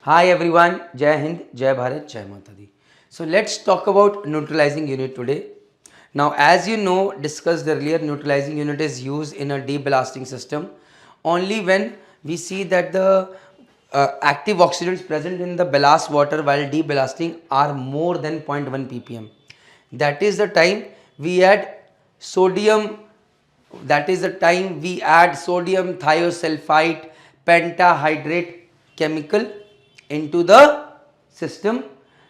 Hi everyone, Jai Hind, Jai Bharat, Jai Mata Di. So let's talk about neutralizing unit today. Now, as you know, discussed earlier, neutralizing unit is used in a deballasting system only when we see that the active oxidants present in the ballast water while deballasting are more than zero point 0.1 ppm. That is the time we add sodium, that is the time we add sodium thiosulfite pentahydrate chemical into the system,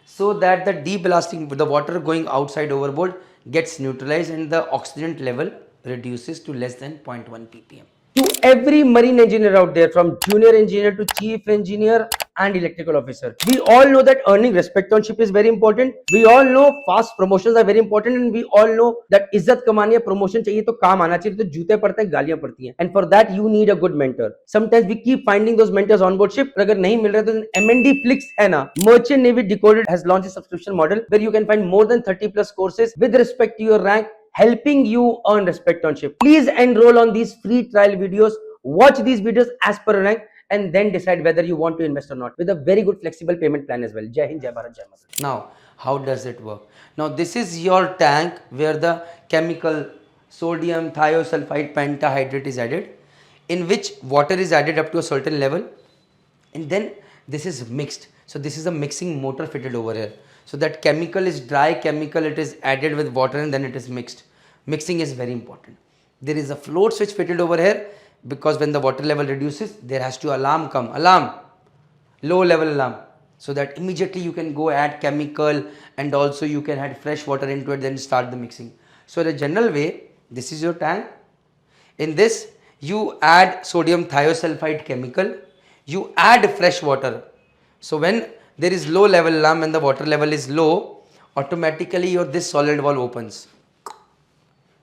so that the deballasting, the water going outside overboard gets neutralized and the oxidant level reduces to less than 0.1 ppm. To every marine engineer out there, from junior engineer to chief engineer and electrical officer, we all know that earning respect on ship is very important. We all know fast promotions are very important, and we all know that इज्जत कमानी है, promotion चाहिए तो काम आना चाहिए, तो जूते पड़ते हैं, गालियां पड़ती हैं, and for that you need a good mentor. Sometimes we keep finding those mentors on board ship, अगर नहीं मिल रहे तो MND Flix है ना, Merchant Navy Decoded has launched a subscription model where you can find more than 30 plus courses with respect to your rank, helping you earn respect on ship. Please enroll on these free trial videos, watch these videos as per rank, and then decide whether you want to invest or not, with a very good flexible payment plan as well. Jai Hind, Jai Bharat, Jai Mata. Now, how does it work? Now, this is your tank where the chemical sodium thiosulfite pentahydrate is added, in which water is added up to a certain level, and then this is mixed. So this is a mixing motor fitted over here. So that chemical is dry chemical, it is added with water and then it is mixed. Mixing is very important. There is a float switch fitted over here, because when the water level reduces, there has to alarm come, alarm, low level alarm, so that immediately you can go add chemical, and also you can add fresh water into it, then start the mixing. So in a general way, this is your tank. In this you add sodium thiosulfite chemical, you add fresh water. So when there is low level alarm and the water level is low, automatically your this solid valve opens.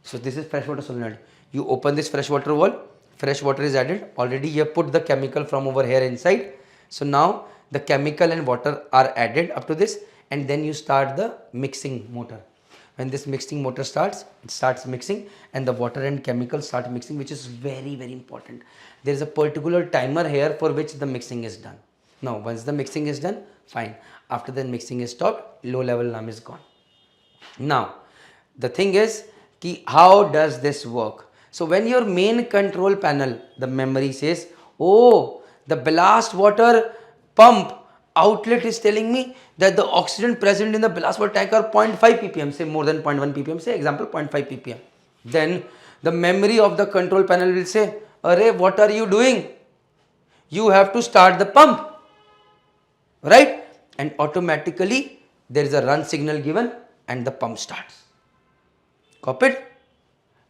So this is freshwater solenoid. You open this freshwater valve, fresh water is added. Already you have put the chemical from over here inside. So now the chemical and water are added up to this, and then you start the mixing motor. When this mixing motor starts, it starts mixing and the water and chemical start mixing, which is very important. There is a particular timer here for which the mixing is done. Now once the mixing is done, fine. After the mixing is stopped, low level alarm is gone. Now the thing is, how does this work? So when your main control panel, the memory says, oh, the ballast water pump outlet is telling me that the oxidant present in the ballast water tank are 0.5 ppm, say more than 0.1 ppm, say example 0.5 ppm. Then the memory of the control panel will say, array, what are you doing? You have to start the pump, right? And automatically there is a run signal given and the pump starts. Copied?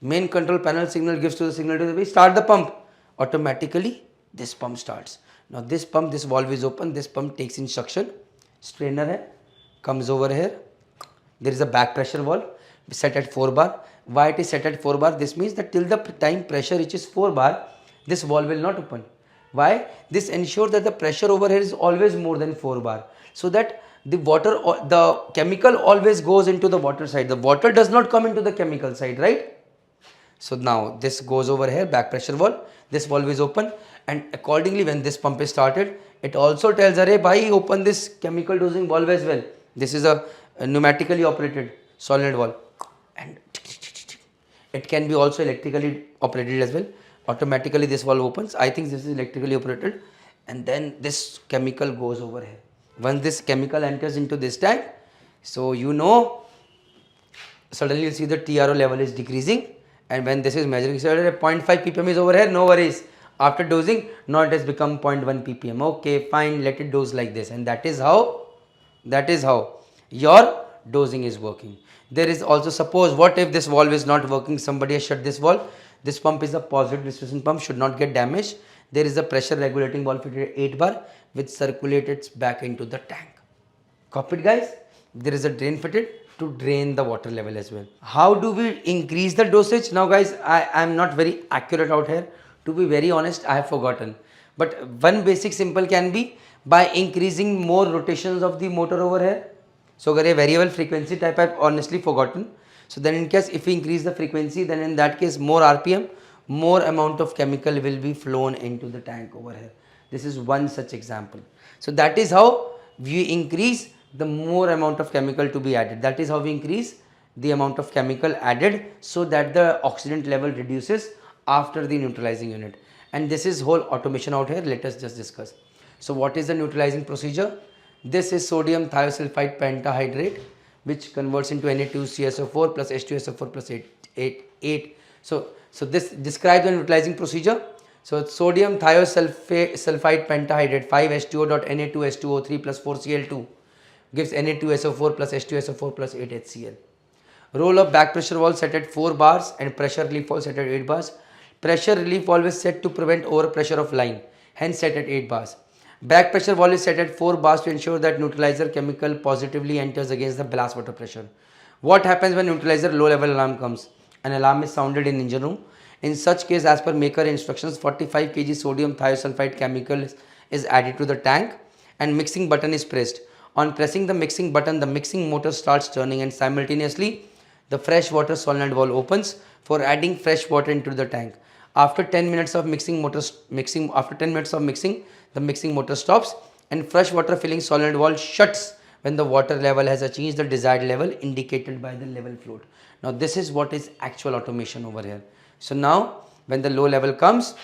Main control panel signal gives to the signal to the way, start the pump. Automatically this pump starts. Now this pump, this valve is open, this pump takes in suction, strainer hai, comes over here. There is a back pressure valve set at 4 bar. Why it is set at 4 bar? This means that till the time pressure reaches 4 bar, this valve will not open. Why? This ensures that the pressure over here is always more than 4 bar, so that the water, the chemical always goes into the water side. The water does not come into the chemical side, right? So now this goes over here, back pressure valve, this valve is open, and accordingly when this pump is started, it also tells, array bhai, open this chemical dosing valve as well. This is a pneumatically operated solenoid valve, and it can be also electrically operated as well. Automatically this valve opens. I think this is electrically operated, and then this chemical goes over here. Once this chemical enters into this tank, so you know, suddenly you see the TRO level is decreasing, and when this is measuring, so 0.5 ppm is over here, no worries. After dosing, now it has become 0.1 ppm. Okay, fine, let it dose like this, and that is how your dosing is working. There is also, suppose, what if this valve is not working, somebody has shut this valve, this pump is a positive displacement pump, should not get damaged. There is a pressure regulating valve fitted at 8 bar which circulates back into the tank. Copied, guys? There is a drain fitted to drain the water level as well. How do we increase the dosage? Now guys, I am not very accurate out here. To be very honest, I have forgotten. But one basic simple can be by increasing more rotations of the motor over here. So अगर ये variable frequency type, I have honestly forgotten. So then in case if we increase the frequency, then in that case more RPM, more amount of chemical will be flown into the tank over here. This is one such example. So that is how we increase the more amount of chemical to be added. That is how we increase the amount of chemical added so that the oxidant level reduces after the neutralizing unit. And this is whole automation out here. Let us just discuss. So what is the neutralizing procedure? This is sodium thiosulfide pentahydrate, which converts into Na2CSO4 plus H2SO4 plus 8. So this describes the neutralizing procedure. So sodium thiosulfide pentahydrate 5H2O.Na2H2O3 plus 4Cl2 gives Na2SO4 plus H2SO4 plus 8HCl. Roll of back pressure valve set at 4 bars and pressure relief valve set at 8 bars. Pressure relief valve is set to prevent overpressure of line, hence set at 8 bars. Back pressure valve is set at 4 bars to ensure that neutralizer chemical positively enters against the ballast water pressure. What happens when neutralizer low level alarm comes? An alarm is sounded in engine room. In such case, as per maker instructions, 45 kg sodium thiosulfide chemical is added to the tank and mixing button is pressed. On pressing the mixing button, the mixing motor starts turning and simultaneously the fresh water solenoid valve opens for adding fresh water into the tank. After 10 minutes of mixing, the mixing motor stops and fresh water filling solenoid valve shuts when the water level has achieved the desired level indicated by the level float. Now this is what is actual automation over here. So now when the low level comes,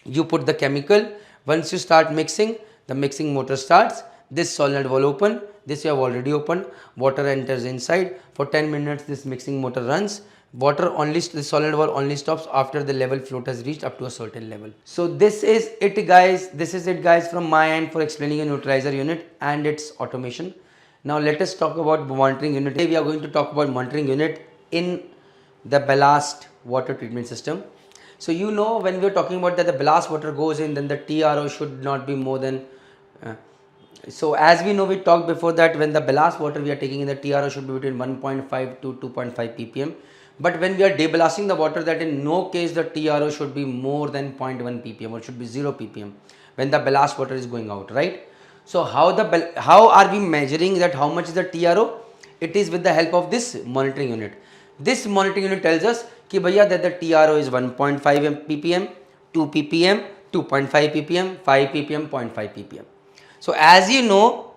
you put the chemical. Once you start mixing, the mixing motor starts. This solenoid valve open. This you have already opened. Water enters inside. For 10 minutes this mixing motor runs. The solenoid valve only stops after the level float has reached up to a certain level. So this is it guys from my end for explaining a neutralizer unit and its automation. Now let us talk about monitoring unit. Today we are going to talk about monitoring unit in the ballast water treatment system. So you know, when we are talking about that the ballast water goes in, then the TRO should not be more than so as we know, we talked before that when the ballast water we are taking in, the TRO should be between 1.5 to 2.5 ppm. But when we are deballasting the water, that in no case the TRO should be more than 0.1 ppm or should be 0 ppm when the ballast water is going out, right? So how are we measuring that how much is the TRO? It is with the help of this monitoring unit. This monitoring unit tells us कि भैया that the TRO is 1.5 ppm, 2 ppm, 2.5 ppm, 5 ppm, 0.5 ppm. So as you know,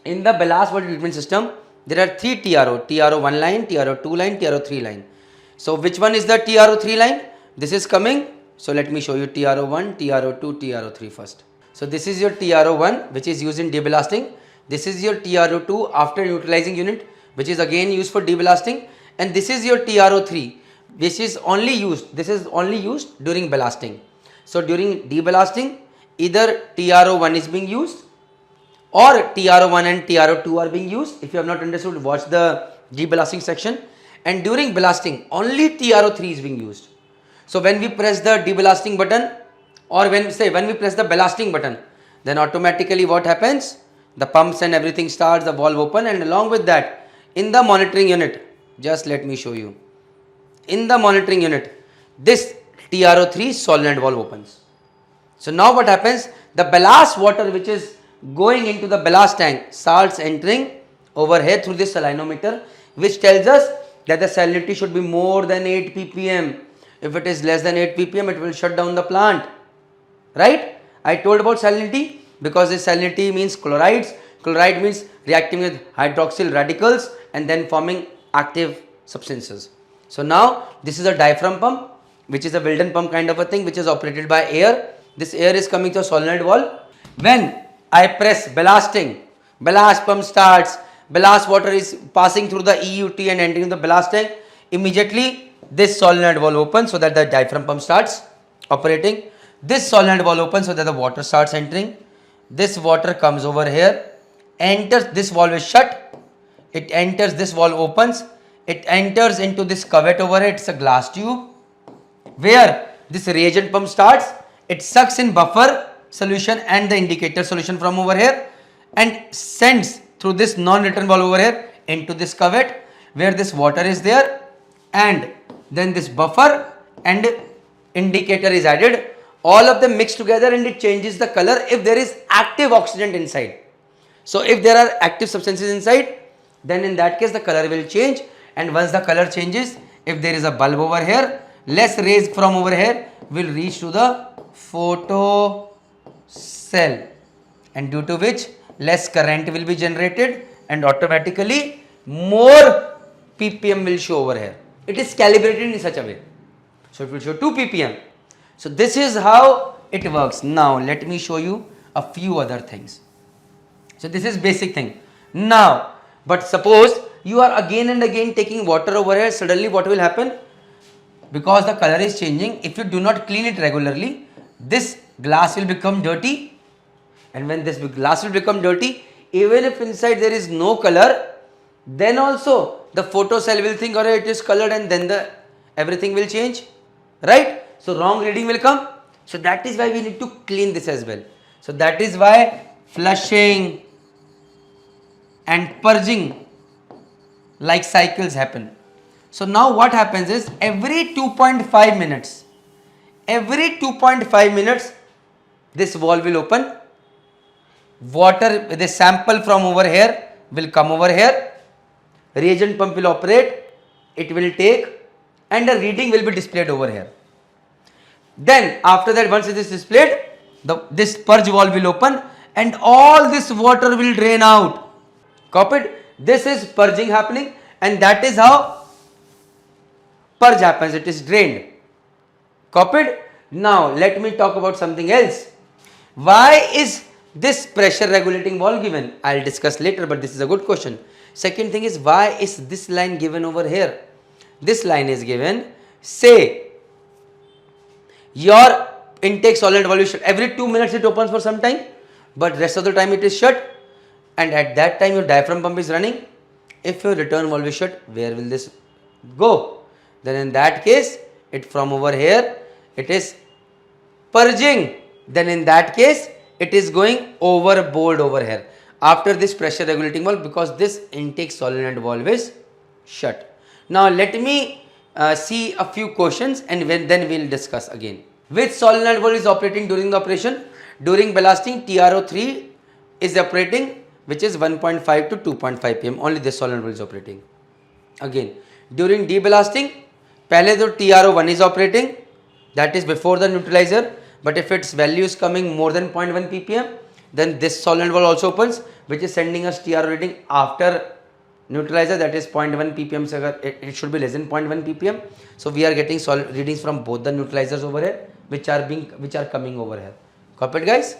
in the ballast water treatment system, there are 3 TRO, TRO 1 line, TRO 2 line, TRO 3 line. So which one is the TRO 3 line? This is coming. So let me show you TRO 1, TRO 2, TRO 3 first. So this is your TRO 1 which is used in deballasting. This is your TRO 2 after neutralizing unit which is again used for deballasting, and this is your TRO 3 which is only used, this is only used during ballasting. So during deballasting, either TRO 1 is being used or TRO 1 and TRO 2 are being used. If you have not understood, watch the deballasting section. And during ballasting, only TRO 3 is being used. So when we press the deballasting button or when we press the ballasting button, then automatically what happens? The pumps and everything starts, the valve open, and along with that, in the monitoring unit, just let me show you. In the monitoring unit, this TRO 3 solenoid valve opens. So now what happens? The ballast water which is going into the ballast tank starts entering over here through this salinometer, which tells us that the salinity should be more than 8 ppm. If it is less than 8 ppm, it will shut down the plant. Right? I told about salinity because this salinity means chlorides. Chloride means reacting with hydroxyl radicals and then forming active substances. So now this is a diaphragm pump, which is a Wilden pump kind of a thing, which is operated by air. This air is coming to a solenoid valve. When I press ballasting, ballast pump starts, ballast water is passing through the EUT and entering the ballast tank. Immediately this solenoid valve opens so that the diaphragm pump starts operating. This solenoid valve opens so that the water starts entering. This water comes over here, enters, this valve is shut, it enters, this valve opens, it enters into this cuvette over here. It's a glass tube where this reagent pump starts. It sucks in buffer solution and the indicator solution from over here and sends through this non-return valve over here into this cuvette where this water is there, and then this buffer and indicator is added. All of them mix together and it changes the color if there is active oxidant inside. So if there are active substances inside, then in that case the color will change, and once the color changes, if there is a bulb over here, less rays from over here will reach to the photosensitive cell, and due to which less current will be generated and automatically more ppm will show over here. It is calibrated in such a way, so it will show 2 ppm. So this is how it works. Now let me show you a few other things. So this is basic thing. Now, but suppose you are again and again taking water over here, suddenly what will happen? Because the color is changing, if you do not clean it regularly, this glass will become dirty, and when this glass will become dirty, even if inside there is no color, then also the photo cell will think, oh, it is colored, and then the everything will change, right? So wrong reading will come. So that is why we need to clean this as well. So that is why flushing and purging like cycles happen. So now what happens is every 2.5 minutes, this valve will open, water, the sample from over here will come over here, reagent pump will operate, it will take, and the reading will be displayed over here. Then after that, once it is displayed, this purge valve will open and all this water will drain out. Copied? This is purging happening, and that is how purge happens, it is drained. Copied? Now let me talk about something else. Why is this pressure regulating valve given? I will discuss later, but this is a good question. Second thing is, why is this line given over here? This line is given, say your intake solvent valve is shut. Every 2 minutes it opens for some time, but rest of the time it is shut, and at that time your diaphragm pump is running. If your return valve is shut, where will this go? Then in that case, it from over here, it is purging. Then in that case, it is going overboard over here after this pressure regulating valve, because this intake solenoid valve is shut. Now let me see a few questions, and then we will discuss again. Which solenoid valve is operating during the operation? During ballasting, TRO3 is operating, which is 1.5 to 2.5 pm. Only this solenoid valve is operating. Again, during deballasting, pehle to TRO1 is operating, that is before the neutralizer, but if its value is coming more than 0.1 ppm, then this solenoid valve also opens, which is sending us TRO reading after neutralizer, that is 0.1 ppm. It should be less than 0.1 ppm. So we are getting readings from both the neutralizers over here, which are coming over here. Copied, guys?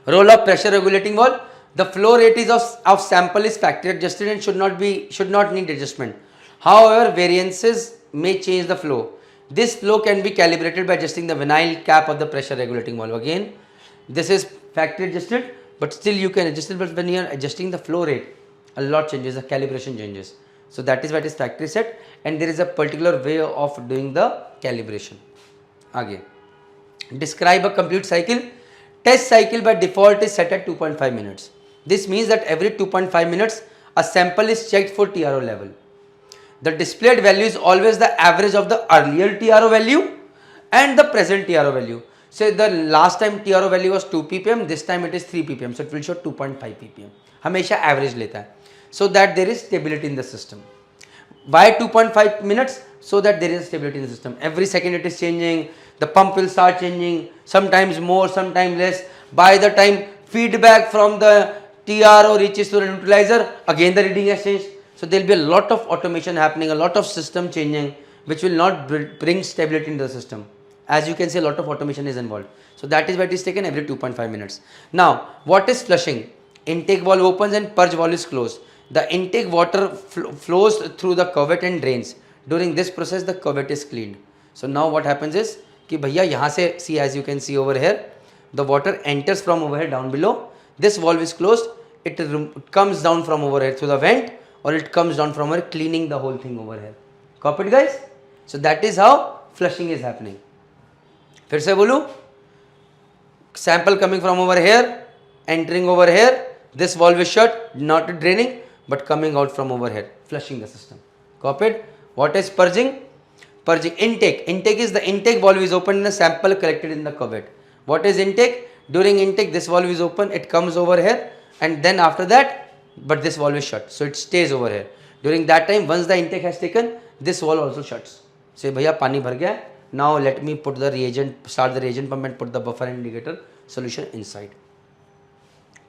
Role of pressure regulating valve. The flow rate is of sample is factory adjusted and should not need adjustment. However, variances may change the flow. This flow can be calibrated by adjusting the vinyl cap of the pressure regulating valve. Again, this is factory adjusted, but still you can adjust it, but when you are adjusting the flow rate, a lot changes, the calibration changes. So that is why it is factory set, and there is a particular way of doing the calibration. Again, describe a complete cycle. Test cycle by default is set at 2.5 minutes. This means that every 2.5 minutes a sample is checked for TRO level. The displayed value is always the average of the earlier TRO value and the present TRO value. Say the last time TRO value was 2 ppm, this time it is 3 ppm, so it will show 2.5 ppm. हमेशा average लेता है, so that there is stability in the system. Why 2.5 minutes? So that there is stability in the system. Every second it is changing, the pump will start changing, sometimes more, sometimes less. By the time feedback from the TRO reaches to the neutralizer, again the reading has changed. So there will be a lot of automation happening, a lot of system changing, which will not bring stability in the system. As you can see, a lot of automation is involved. So that is why it is taken every 2.5 minutes. Now, what is flushing? Intake valve opens and purge valve is closed. The intake water flows through the cuvette and drains. During this process, the cuvette is cleaned. So now what happens is, कि भैया यहाँ से, see, as you can see over here, the water enters from over here down below. This valve is closed. It comes down from over here through the vent, or it comes down from here, cleaning the whole thing over here. Copied, guys? So that is how flushing is happening. फिर से बोलूँ, sample coming from over here, entering over here. This valve is shut, not draining, but coming out from over here, flushing the system. Copied? What is purging? Purging, intake. Intake is the intake valve is open and the sample collected in the cuvette. What is intake? During intake, this valve is open, it comes over here, and then after that, but this valve is shut, so it stays over here. During that time, once the intake has taken, this valve also shuts. Say, भैया पानी भर गया, Now let me put the reagent, start the reagent pump and put the buffer and indicator solution inside.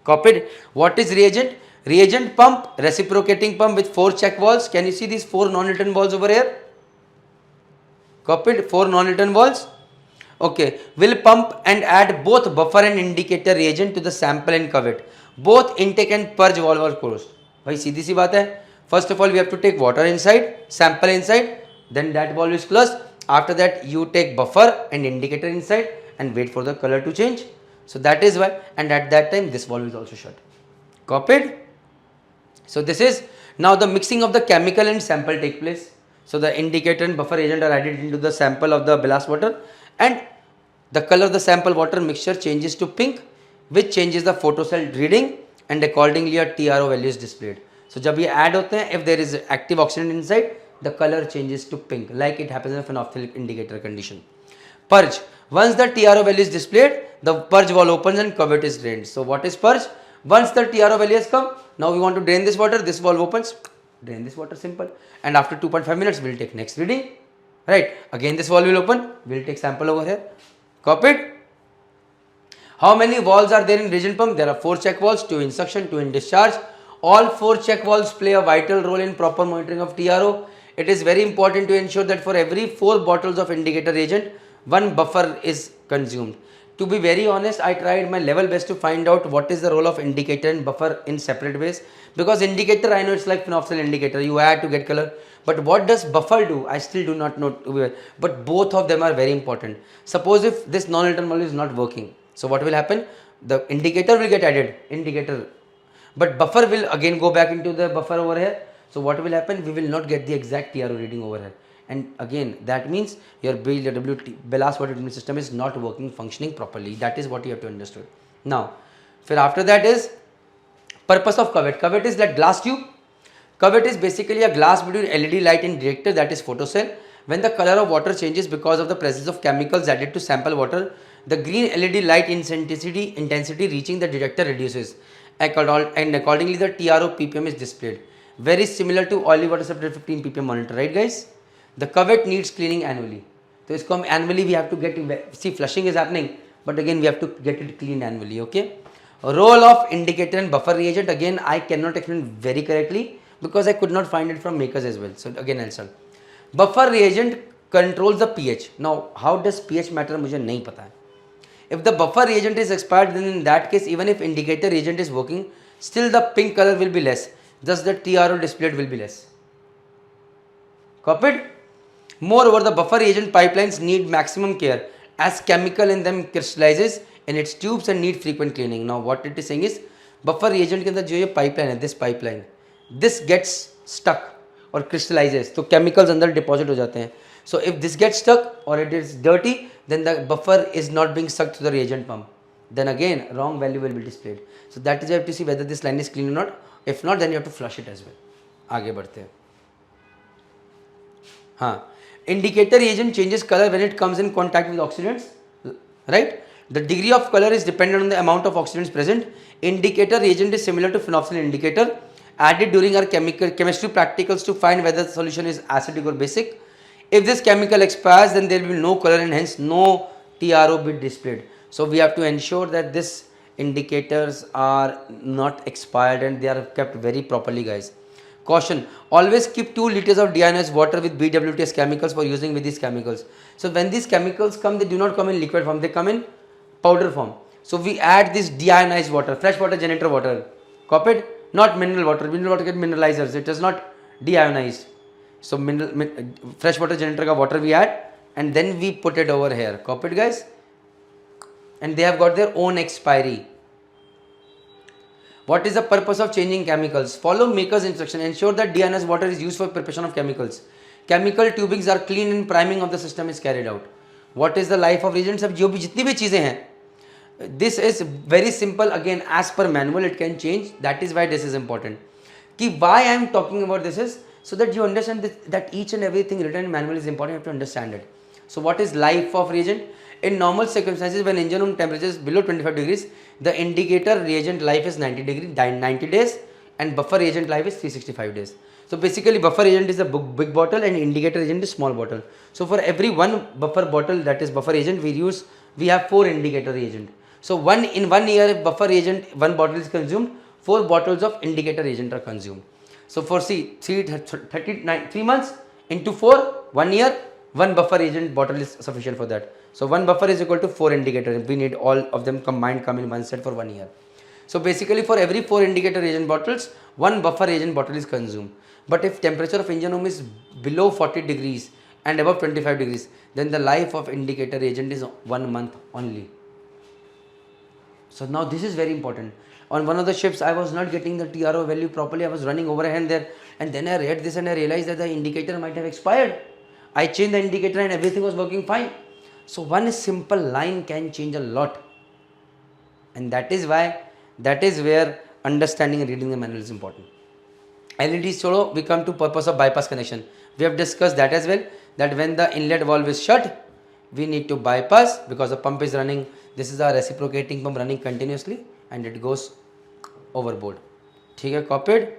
Copied. What is reagent? Reagent pump, reciprocating pump with 4 check valves. Can you see these 4 non-Newton valves over here? Copied. 4 non-Newton valves. Okay, will pump and add both buffer and indicator reagent to the sample and cuvette. Both intake and purge valve are closed. भाई सीधी सी बात है. First of all, we have to take water inside, sample inside, then that valve is closed. After that, you take buffer and indicator inside and wait for the color to change. So that is why, and at that time, this valve is also shut. Copied? So this is now the mixing of the chemical and sample take place. So the indicator and buffer agent are added into the sample of the ballast water, and the color of the sample water mixture changes to pink, which changes the photocell reading, and accordingly a TRO value is displayed. So जब ये add होते हैं, if there is active oxidant inside, the color changes to pink, like it happens in a phenolphthalic indicator condition. Purge. Once the TRO value is displayed, the purge valve opens and cuvette is drained. So what is purge? Once the TRO value has come, now we want to drain this water, this valve opens, drain this water, simple. And after 2.5 minutes, we will take next reading. Right, again this valve will open, we will take sample over here. Copied? How many valves are there in reagent pump? There are 4 check valves, 2 in suction, 2 in discharge. All 4 check valves play a vital role in proper monitoring of TRO. It is very important to ensure that for every 4 bottles of indicator reagent, 1 buffer is consumed. To be very honest, I tried my level best to find out what is the role of indicator and buffer in separate ways. Because indicator, I know it's like phenolphthalein indicator, you add to get color. But what does buffer do? I still do not know. But both of them are very important. Suppose if this non-Newton valve is not working, so what will happen? The indicator will get added, indicator. But buffer will again go back into the buffer over here. So what will happen? We will not get the exact TRO reading over here. And again, that means your ballast water treatment system is not working, functioning properly. That is what you have to understand. Now, after that is purpose of cuvette. Cuvette is like glass tube. Cuvette is basically a glass between LED light and detector, that is photocell. When the color of water changes because of the presence of chemicals added to sample water, the green LED light intensity reaching the detector reduces, and accordingly the TRO ppm is displayed. Very similar to oily water separated 15 ppm monitor, right guys? The cuvette needs cleaning annually. So isko annually we have to get, see flushing is happening, but again we have to get it cleaned annually, okay? Role of indicator and buffer reagent, again I cannot explain very correctly because I could not find it from makers as well. So again I'll solve. Buffer reagent controls the pH. Now how does pH matter? मुझे नहीं पता है. If the buffer reagent is expired, then in that case, even if indicator reagent is working, still the pink color will be less. Thus the TRO displayed will be less. Copied? Moreover, the buffer reagent pipelines need maximum care as chemical in them crystallizes in its tubes and need frequent cleaning. Now what it is saying is, buffer reagent के अंदर जो ये pipeline है, this pipeline, this gets stuck or crystallizes, तो chemicals अंदर deposit हो जाते हैं. So if this gets stuck or it is dirty, then the buffer is not being sucked to the reagent pump. Then again, wrong value will be displayed. So that is you have to see whether this line is clean or not. If not, then you have to flush it as well. आगे बढ़ते हैं. हाँ, indicator reagent changes color when it comes in contact with oxidants, right? The degree of color is dependent on the amount of oxidants present. Indicator reagent is similar to phenolphthalein indicator, added during our chemistry practicals to find whether the solution is acidic or basic. If this chemical expires, then there will be no color and hence no TRO bit displayed. So we have to ensure that these indicators are not expired and they are kept very properly, guys. Caution, always keep 2 liters of deionized water with BWTS chemicals for using with these chemicals. So when these chemicals come, they do not come in liquid form, they come in powder form. So we add this deionized water, fresh water generator water, copied, not mineral water. Mineral water get mineralizers, it is not deionized. So fresh water generator ka water we add and then we put it over here, copied guys, and they have got their own expiry. What is the purpose of changing chemicals? Follow maker's instruction. Ensure that deionized water is used for preparation of chemicals. Chemical tubings are cleaned and priming of the system is carried out. What is the life of reagents? अब जो भी जितनी भी चीजें हैं, this is very simple. Again, as per manual, it can change. That is why this is important. कि why I am talking about this is so that you understand that each and everything written in manual is important. You have to understand it. So what is life of reagent? In normal circumstances, when engine room temperature is below 25 degrees, the indicator reagent life is 90 days. and buffer agent life is 365 days. So basically buffer agent is a big bottle and indicator agent is small bottle. So for every one buffer bottle, that is buffer agent, we have 4 indicator agent. So in 1 year, if buffer agent 1 bottle is consumed, 4 bottles of indicator agent are consumed. So for 3 months into 4, 1 year, 1 buffer agent bottle is sufficient for that. So 1 buffer is equal to 4 indicator. We need all of them combined come in one set for 1 year. So basically for every 4 indicator agent bottles, 1 buffer agent bottle is consumed. But if temperature of engine room is below 40 degrees and above 25 degrees, then the life of indicator agent is 1 month only. So now this is very important. On one of the ships, I was not getting the TRO value properly. I was running over and there, and then I read this and I realized that the indicator might have expired. I changed the indicator and everything was working fine. So one simple line can change a lot, and that is where understanding and reading the manual is important. LED solo, we come to purpose of bypass connection. We have discussed that as well, that when the inlet valve is shut, we need to bypass because the pump is running. This is a reciprocating pump running continuously and it goes overboard. Okay, copied.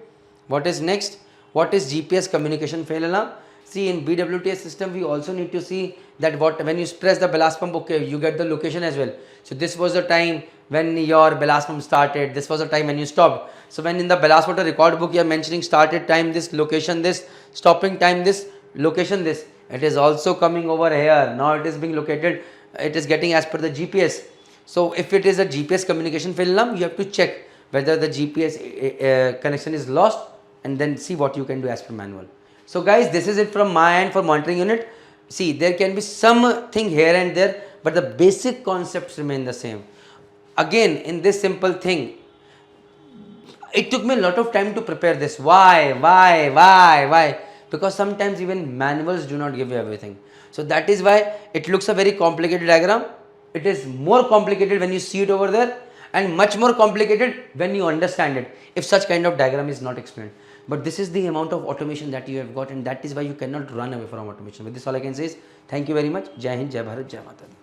What is next? What is GPS communication fail alarm? See, in BWTS system, we also need to see that when you press the ballast pump, okay, you get the location as well. So this was the time when your ballast pump started. This was the time when you stopped. So when in the ballast water record book, you are mentioning started time this, location this, stopping time this, location this. It is also coming over here. Now it is being located. It is getting as per the GPS. So if it is a GPS communication fail alarm, you have to check whether the GPS connection is lost and then see what you can do as per manual. So guys, this is it from my end for monitoring unit. See, there can be something here and there, but the basic concepts remain the same. Again, in this simple thing, it took me a lot of time to prepare this. Why? Because sometimes even manuals do not give you everything. So that is why it looks a very complicated diagram. It is more complicated when you see it over there and much more complicated when you understand it, if such kind of diagram is not explained. But this is the amount of automation that you have got, and that is why you cannot run away from automation. With this, all I can say is thank you very much. Jai Hind, Jai Bharat, Jai Mata Di.